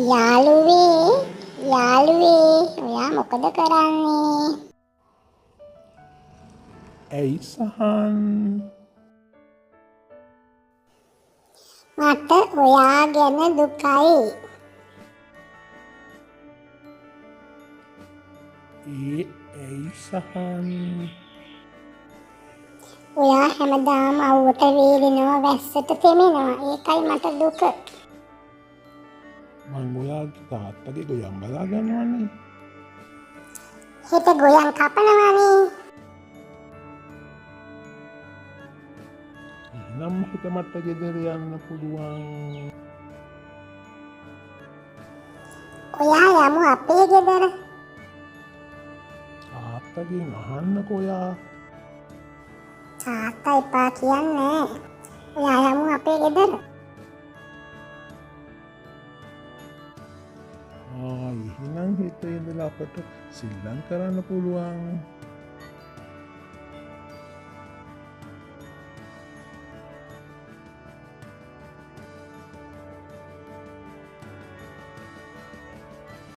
යාළුවේ ඔයා මොකද කරන්නේ? ඇයි සහන්? මට ඔයා ගැන දුකයි. ඇයි සහන්? ඔයා හැමදාම අවුවට වේලෙනවා, වැස්සට තෙමෙනවා. ඒකයි මට දුක. මං ඔයාගේ තාත්තගේ ගොයම් බලා ගන්නවන්නේ. හෙට ගොයන් කපනවනේ. එහෙනම් හිත මට ගෙදර යන්න පුළුවන්. ඔයා යමු අපේ ගෙදර. තාත්තගෙන් අහන්නකෝ ඔයා. තාත්තා එපා කියන්නේ. ඔයා යමු අපේ ගෙදර. එහෙනම් හිත ඉඳලා අපට සිල්ලම් කරන්න පුළුවන්.